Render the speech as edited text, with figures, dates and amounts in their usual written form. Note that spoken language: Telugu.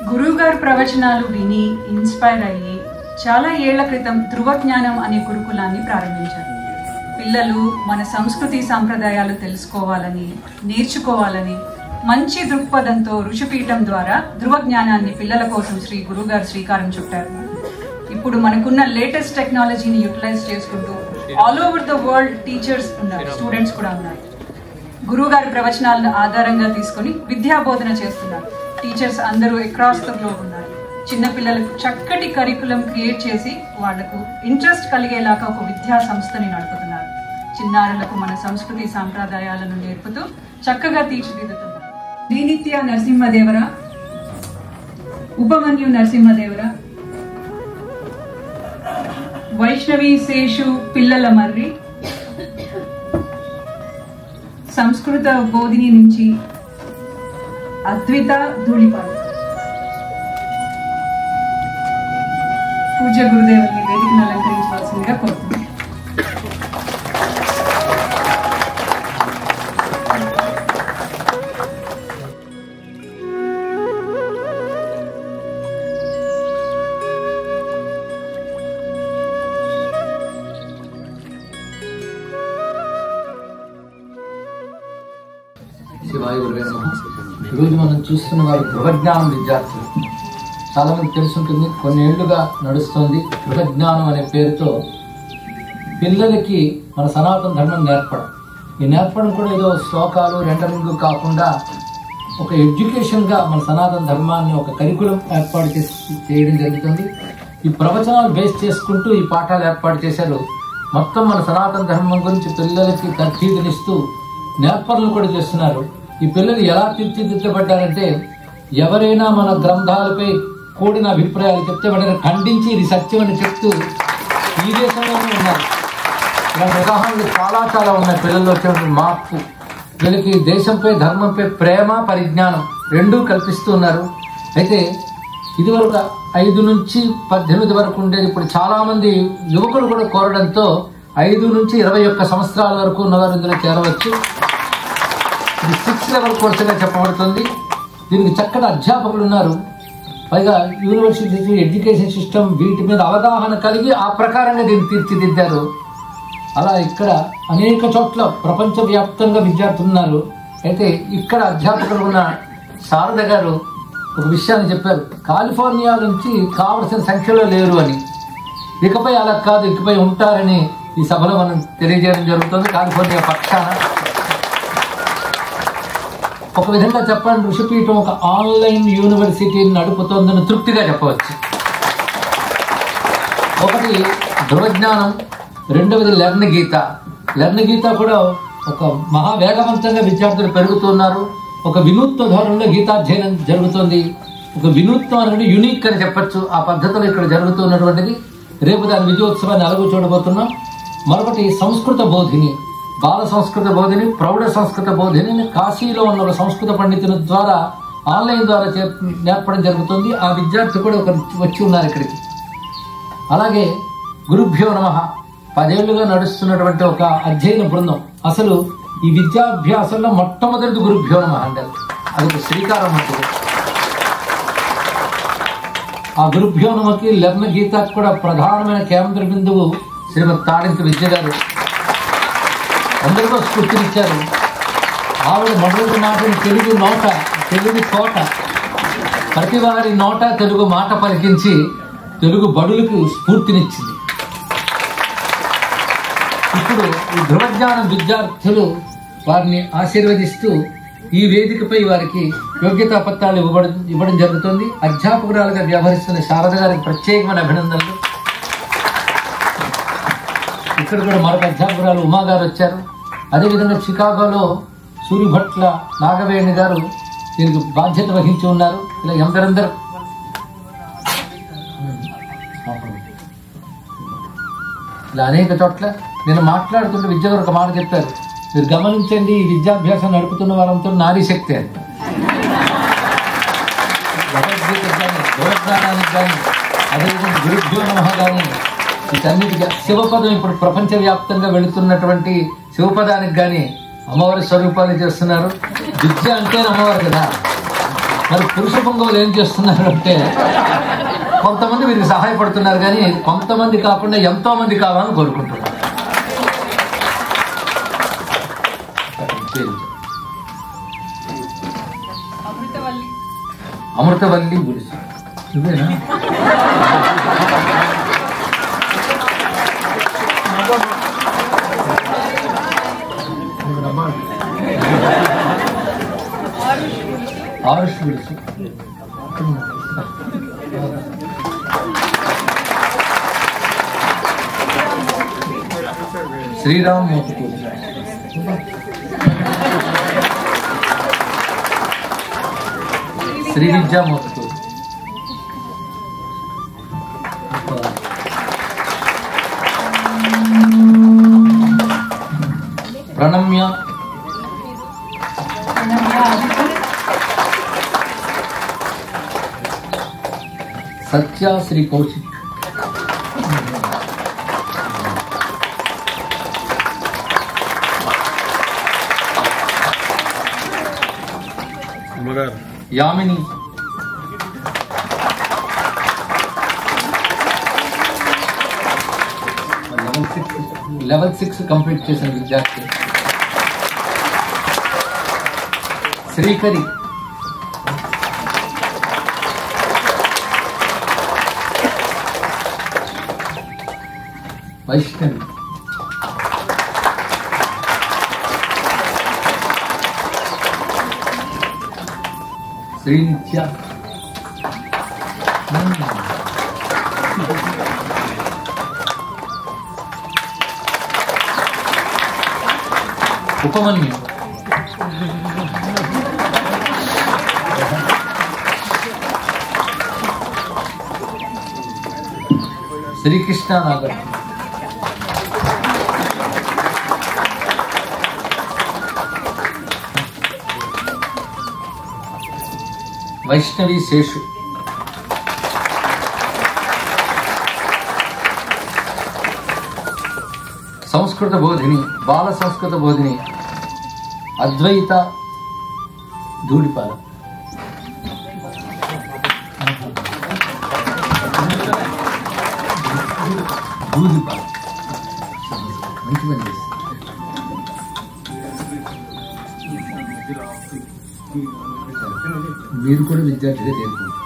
గురువుగారి ప్రవచనాలు విని ఇన్స్పైర్ అయ్యి చాలా ఏళ్ల క్రితం ధృవజ్ఞానం అనే గురుకులాన్ని ప్రారంభించారు. పిల్లలు మన సంస్కృతి సాంప్రదాయాలు తెలుసుకోవాలని, నేర్చుకోవాలని మంచి దృక్పథంతో ఋషిపీఠం ద్వారా ధృవజ్ఞానాన్ని పిల్లల కోసం గురువుగారు శ్రీకారం చుట్టారు. ఇప్పుడు మనకున్న లేటెస్ట్ టెక్నాలజీని యూటిలైజ్ చేసుకుంటూ all over the world teachers ఉన్నారు, స్టూడెంట్స్ కూడా ఉన్నారు. గురువుగారి ప్రవచనాలను ఆధారంగా తీసుకొని విద్యా బోధన చేస్తున్నారు. టీచర్స్ అందరూ అక్రాస్ ద గ్లోబ్ ఉన్నారు. చిన్నపిల్లలకు చక్కటి కరికులం క్రియేట్ చేసి వాళ్లకు ఇంట్రెస్ట్ కలిగేలాగా ఒక విద్యా సంస్థని నడుపుతున్నారు. చిన్నారులకు మన సంస్కృతి సాంప్రదాయాలను నేర్పుతూ చక్కగా తీర్చిదిద్దుతున్నారు. శ్రీనిత్య నరసింహదేవర, ఉపమన్యు నరసింహదేవర, వైష్ణవి శేషు పిల్లల మర్రి, సంస్కృత బోధిని నుంచి అద్విత ధూళిపాడు. పూజ్య గురుదేవుల్ని వేదికను అలంకరించవలసిందిగా కోరుతున్నాను. ఈరోజు మనం చూస్తున్న వారు గృహజ్ఞానం విద్యార్థులు. చాలా మంది తెలుసుంటుంది, కొన్ని ఏళ్లుగా నడుస్తుంది గృహజ్ఞానం అనే పేరుతో పిల్లలకి మన సనాతన ధర్మం నేర్పడం. ఈ నేర్పడం కూడా ఏదో శ్లోకాలు రెండరింగు కాకుండా ఒక ఎడ్యుకేషన్గా మన సనాతన ధర్మాన్ని ఒక కరికులం ఏర్పాటు చేయడం జరుగుతుంది. ఈ ప్రవచనాలు బేస్ చేసుకుంటూ ఈ పాఠాలు ఏర్పాటు చేశారు. మొత్తం మన సనాతన ధర్మం గురించి పిల్లలకి తర్ఫీదునిస్తూ నేర్పణలు కూడా చేస్తున్నారు. ఈ పిల్లలు ఎలా తీర్చిదిద్దబడ్డారంటే, ఎవరైనా మన గ్రంథాలపై కూడిన అభిప్రాయాలు చెప్తే వాటిని ఖండించి ఇది సత్యం అని చెప్తూ ఈ దేశంలోనే ఉన్నారు. ఇలాంటి ఉదాహరణలు చాలా చాలా ఉన్నాయి. పిల్లల్లో వచ్చే మార్పు, వీళ్ళకి దేశంపై ధర్మంపై ప్రేమ పరిజ్ఞానం రెండూ కల్పిస్తూ ఉన్నారు. అయితే ఇదివరకు 5 నుంచి 18 వరకు ఉండేది ఇప్పుడు చాలా మంది యువకులు కూడా కోరడంతో 5 నుంచి 21 సంవత్సరాల వరకు ఉన్నవారు ఇందులో చేరవచ్చు. ఇది 6th లెవెల్ కోర్సుగా చెప్పబడుతుంది. దీనికి చక్కటి అధ్యాపకులు ఉన్నారు. పైగా యూనివర్సిటీ ఎడ్యుకేషన్ సిస్టమ్ వీటి మీద అవగాహన కలిగి ఆ ప్రకారంగా దీన్ని తీర్చిదిద్దారు. అలా ఇక్కడ అనేక చోట్ల ప్రపంచవ్యాప్తంగా విద్యార్థులు ఉన్నారు. అయితే ఇక్కడ అధ్యాపకులు ఉన్న శారద గారు ఒక విషయాన్ని చెప్పారు. కాలిఫోర్నియా నుంచి కావలసిన సంఖ్యలో లేరు అని. ఇకపై అలా కాదు, ఇకపై ఉంటారని ఈ సభలో మనం తెలియజేయడం జరుగుతుంది. కాలిఫోర్నియా పక్షాన ఒక విధంగా చెప్పండి, ఋషిపీఠం ఒక ఆన్లైన్ యూనివర్సిటీని నడుపుతోందని తృప్తిగా చెప్పవచ్చు. ఒకటి ధృవజ్ఞానం, రెండవది లెర్న్ గీత. లెర్న్ గీత కూడా ఒక మహావేగవంతంగా విద్యార్థులు పెరుగుతున్నారు. ఒక వినూత్న ధోరణిలో గీతాధ్యయనం జరుగుతుంది. ఒక వినూత్నం అనేది యునిక్ అని చెప్పచ్చు. ఆ పద్ధతిలో ఇక్కడ జరుగుతున్నటువంటిది. రేపు దాని విజయోత్సవాన్ని అలాగూ చూడబోతున్నాం. మరొకటి సంస్కృత బోధిని, బాల సంస్కృత బోధిని, ప్రౌఢ సంస్కృత బోధిని కాశీలో ఉన్న ఒక సంస్కృత పండితుల ద్వారా ఆన్లైన్ ద్వారా నేర్పడం జరుగుతుంది. ఆ విద్యార్థి కూడా వచ్చి ఉన్నారు ఇక్కడికి. అలాగే గురుభ్యో నమః 10 ఏళ్లుగా నడుస్తున్నటువంటి ఒక అధ్యయన బృందం. అసలు ఈ విద్యాభ్యాసంలో మొట్టమొదటి గురుభ్యో నమః అంటారు. అది ఒక శ్రీకారం అంటారు. ఆ గురుభ్యో నమఃకి లెర్న్ గీతకు కూడా ప్రధానమైన కేంద్ర బిందువు శ్రీమతి తాడింత విద్య గారు. అందరికీ స్ఫూర్తినిచ్చారు. ఆవిడ మొదటి మాటని తెలుగు నోట, తెలుగు తోట, ప్రతి వారి నోట తెలుగు మాట పలికించి తెలుగు బడులకు స్ఫూర్తినిచ్చింది. ఇప్పుడు ఈ ధృవజ్ఞానం విద్యార్థులు వారిని ఆశీర్వదిస్తూ ఈ వేదికపై వారికి యోగ్యతా పత్రాలు ఇవ్వడం జరుగుతుంది. అధ్యాపకురాలుగా వ్యవహరిస్తున్న శారద గారికి ప్రత్యేకమైన అభినందనలు. ఇక్కడ కూడా మరొక అధ్యాపకురాలు ఉమా గారు వచ్చారు. అదేవిధంగా చికాగోలో సూర్యభట్ల నాగవేణి గారు దీనికి బాధ్యత వహించి ఉన్నారు. ఇలా ఎందరందరూ ఇలా అనేక చోట్ల నేను మాట్లాడుతుంటే విద్య గారు ఒక మాట చెప్పారు. మీరు గమనించండి, ఈ విద్యాభ్యాసం నడుపుతున్న వారంతా నారీ శక్తి అని. భగవద్గీతకు కానీ, గోజ్ఞానానికి కానీ, అదేవిధంగా గురుభ్యో నమః కానీ, వీటన్నిటిగా శివపదం ఇప్పుడు ప్రపంచవ్యాప్తంగా వెళుతున్నటువంటి శివపదానికి కానీ అమ్మవారి స్వరూపాలు చేస్తున్నారు. విద్య అంటే అమ్మవారు కదా. మరి పురుష పొంగవులు ఏం చేస్తున్నారు అంటే కొంతమంది వీరికి సహాయపడుతున్నారు, కానీ కొంతమంది కాకుండా ఎంతో మంది కావాలని కోరుకుంటున్నారు. అమృతవల్లి గుడిసి ఇదేనా? ఆరుష్ గుడిసి శ్రీరామ్ మోతుకూరు, శ్రీ విద్యా మోతుకూరు, ప్రణమ్య, సత్య, శ్రీ కౌశిక్, యామిని, లెవెల్ 6 కంప్లీట్ చేసిన విద్యార్థి శ్రీకరి, వైష్ణవి, శ్రీనిత్య, ఉపమన్యు, శ్రీకృష్ణ నాగర్, వైష్ణవి శేషు, సంస్కృత బోధిని, బాల సంస్కృత బోధిని అద్వైత ధూళిపాల, ధూళిపాల మంచి పని చేసి మీరు కూడా విద్యార్థిగా చేరుకుంటారు.